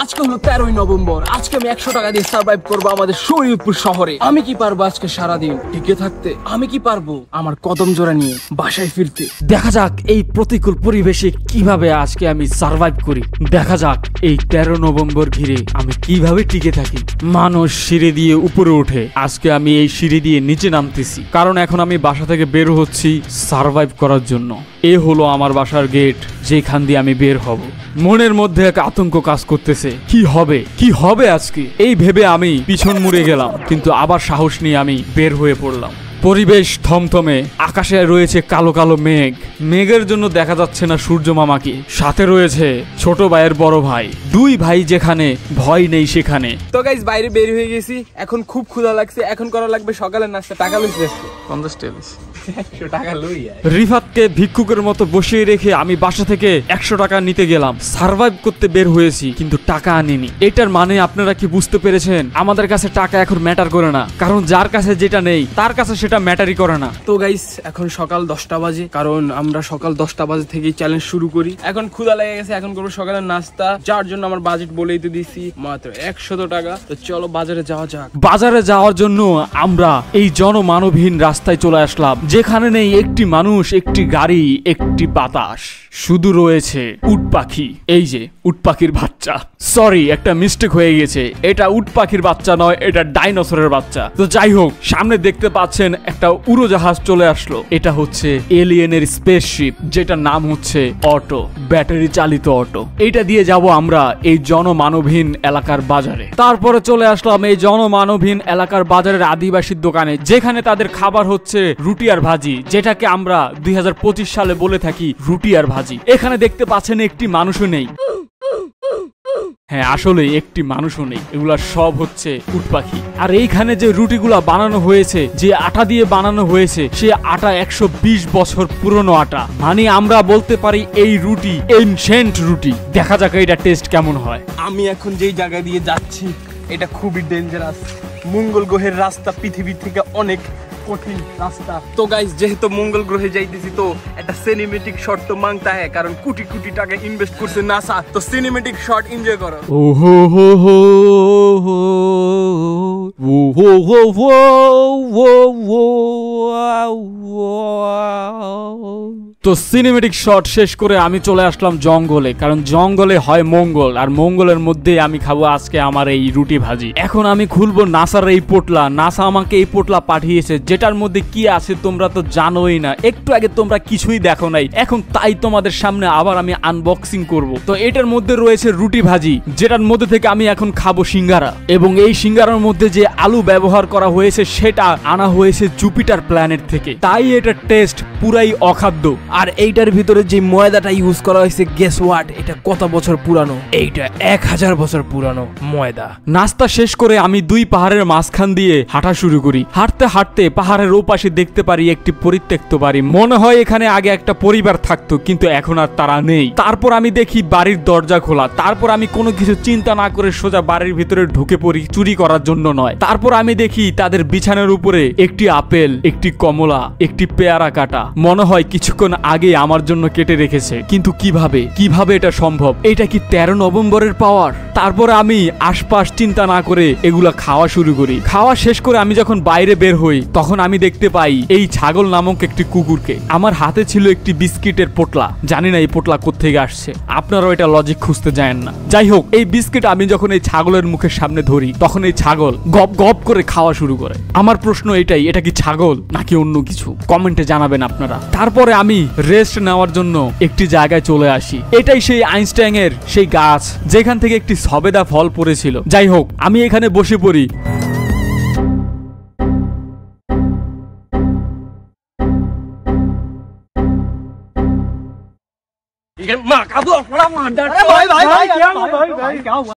আজকে হলো 13ই নভেম্বর। আজকে আমি 100 টাকা দিয়ে সার্ভাইভ করবো আমাদের শরীয়তপুর শহরে। আমি কি পারবো আজকে সারাদিন টিকে থাকতে? আমি কি পারবো আমার কদম জোড়া নিয়ে বাসায় ফিরতে? দেখা যাক এই প্রতিকূল পরিবেশে কিভাবে আজকে আমি সার্ভাইভ করি। দেখা যাক এই 13 নভেম্বর ঘিরে আমি কিভাবে টিকে থাকি। মানুষ সিঁড়ি দিয়ে উপরে ওঠে, আজকে আমি এই সিঁড়ি দিয়ে নিচে নামতেছি, কারণ এখন আমি বাসা থেকে বের হচ্ছি সার্ভাইভ করার জন্য। এ হলো আমার বাসার গেট, যেখান দিয়ে আমি বের হব। মনের মধ্যে এক আতঙ্ক কাজ করতেছে, কি হবে আজকে এই ভেবে আমি পিছন মুড়ে গেলাম, কিন্তু আবার সাহস নিয়ে আমি বের হয়ে পড়লাম। পরিবেশ থমথমে, আকাশে রয়েছে কালো কালো মেঘ। মেঘের জন্য দেখা যাচ্ছে না সূর্য মামাকে। সাথে রয়েছে ছোট ভাইয়ের বড় ভাই, দুই ভাই যেখানে ভয় নেই সেখানে। তো গাইস বাইরে বের হয়ে গেছি, এখন খুব ক্ষুধা লাগছে। এখন করা লাগবে সকালের নাস্তা। টাকা লইছি 50 টাকা লই। রিফাতকে ভিক্ষুকের মতো বসিয়ে রেখে আমি বাসা থেকে 100 টাকা নিতে গেলাম। সার্ভাইভ করতে বের হয়েছি, কিন্তু টাকা আনিনি। এটার মানে আপনারা কি বুঝতে পেরেছেন? আমাদের কাছে টাকা এখন ম্যাটার করে না, কারণ যার কাছে যেটা নেই তার কাছে সেটা ম্যাটারই করে না। তো গাইস এখন সকাল 10টা বাজে, কারণ আমরা সকাল 10টা বাজে থেকেই চ্যালেঞ্জ শুরু করি। এখন ক্ষুধা লেগে গেছে, এখন করবো সকালের নাস্তা, যার জন্য আমার বাজেট বলেই তো দিছি মাত্র 100 টাকা। তো চলো বাজারে যাওয়া যাক। বাজারে যাওয়ার জন্য আমরা এই জনমানবহীন রাস্তায় চলে আসলাম, যেখানে নেই একটি মানুষ, একটি গাড়ি, একটি বাতাস, শুধু রয়েছে উট পাখি। এই যে উট পাখির বাচ্চা, সরি একটা মিস্টেক হয়ে গেছে, এটা উট পাখির বাচ্চা নয়, এটা ডাইনোসরের বাচ্চা। তো যাই হোক, সামনে দেখতে পাচ্ছেন একটা উড়োজাহাজ চলে আসলো। এটা হচ্ছে এলিয়েনের স্পেসশিপ, যেটার নাম হচ্ছে অটো, ব্যাটারি চালিত অটো। এটা দিয়ে যাব আমরা এই জনমানবহীন এলাকার বাজারে। তারপরে চলে আসলাম এই জনমানবহীন এলাকার বাজারের আদিবাসীর দোকানে, যেখানে তাদের খাবার হচ্ছে রুটি আর ভাজি, যেটাকে আমরা 2025 সালে বলে থাকি রুটি আর ভাজি। এখানে দেখতে পাচ্ছেন একটি মানুষও নেই। হ্যাঁ, আসলে একটি মানুষও নেই, এগুলা সব হচ্ছে উট পাখি। আর এইখানে যে রুটিগুলা বানানো হয়েছে, যে আটা দিয়ে বানানো হয়েছে, সে আটা 120 বছর পুরনো আটা। মানে আমরা বলতে পারি এই রুটি এনশিয়েন্ট রুটি। দেখা যাক এটা টেস্ট কেমন হয়। আমি এখন যেই জায়গা দিয়ে যাচ্ছি এটা খুবই ডেঞ্জারাস। মঙ্গল গ্রহের রাস্তা পৃথিবীর থেকে অনেক কঠিন রাস্তা। তো গাইস, যেহেতু মঙ্গল গ্রহে যাইতেছি, তো একটা সিনেমেটিক শট তো মাংতা হ্যাঁ, কারণ কোটি কোটি টাকা ইনভেস্ট করছে নাসা। তো সিনেমেটিক শট এনজয় করো। ওহো হো হো হো হো হো হো হো। তো সিনেমেটিক শট শেষ করে আমি চলে আসলাম জঙ্গলে, কারণ জঙ্গলে হয় মঙ্গল, আর মঙ্গলের মধ্যে আমি খাবো আজকে আমার এই রুটি ভাজি। এখন আমি খুলবো নাসার এই পোটলা। নাসা আমাকে এই পোটলা পাঠিয়েছে, যেটার মধ্যে কি আছে তোমরা তো জানোই না। একটু আগে তোমরা কিছুই দেখো নাই, এখন তাই তোমাদের সামনে আবার আমি আনবক্সিং করব। তো এটার মধ্যে রয়েছে রুটি ভাজি, যেটার মধ্যে থেকে আমি এখন খাবো সিঙ্গারা। এবং এই সিঙ্গারার মধ্যে যে আলু ব্যবহার করা হয়েছে সেটা আনা হয়েছে জুপিটার প্ল্যানেট থেকে, তাই এটার টেস্ট পুরাই অখাদ্য। আর এইটার ভিতরে যে ময়দাটা ইউজ করা হয়েছে, গেস হোয়াট, এটা কত বছর পুরানো? এইটা 1000 বছর পুরানো ময়দা। নাস্তা শেষ করে আমি দুই পাহাড়ের মাঝখান দিয়ে হাঁটা শুরু করি। হাঁটতে হাঁটতে পাহাড়ের ওপাশে দেখতে পারি একটি পরিত্যক্ত বাড়ি। মনে হয় এখানে আগে একটা পরিবার থাকতো, কিন্তু এখন আর তারা নেই। তারপর আমি দেখি বাড়ির দরজা খোলা। তারপর আমি কোনো কিছু চিন্তা না করে সোজা বাড়ির ভিতরে ঢুকে পড়ি, চুরি করার জন্য নয়। তারপর আমি দেখি তাদের বিছানার উপরে একটি আপেল, একটি কমলা, একটি পেয়ারা কাটা। মনে হয় কিছুক্ষণ আগে আমার জন্য কেটে রেখেছে, কিন্তু কিভাবে এটা সম্ভব? এটা কি 13 নভেম্বরের পাওয়ার? তারপর আমি আশপাশ চিন্তা না করে এগুলা খাওয়া শুরু করি। খাওয়া শেষ করে আমি যখন বাইরে বের হই, তখন আমি দেখতে পাই এই ছাগল নামক একটি কুকুরকে। আমার হাতে ছিল একটি বিস্কিটের পোটলা। জানি না এই পোটলা কোত্থেকে আসছে, আপনারাও এটা লজিক খুঁজতে যায়েন না। যাই হোক, এই বিস্কিট আমি যখন এই ছাগলের মুখের সামনে ধরি, তখন এই ছাগল গপ গপ করে খাওয়া শুরু করে। আমার প্রশ্ন এটাই, এটা কি ছাগল নাকি অন্য কিছু? কমেন্টে জানাবেন আপনারা। তারপরে আমি রেস্ট নেওয়ার জন্য একটি জায়গায় চলে আসি। এটাই সেই আইনস্টাইনের সেই গাছ, যেখান থেকে একটি সবেদা ফল পড়েছিল। যাই হোক, আমি এখানে বসে পড়ি।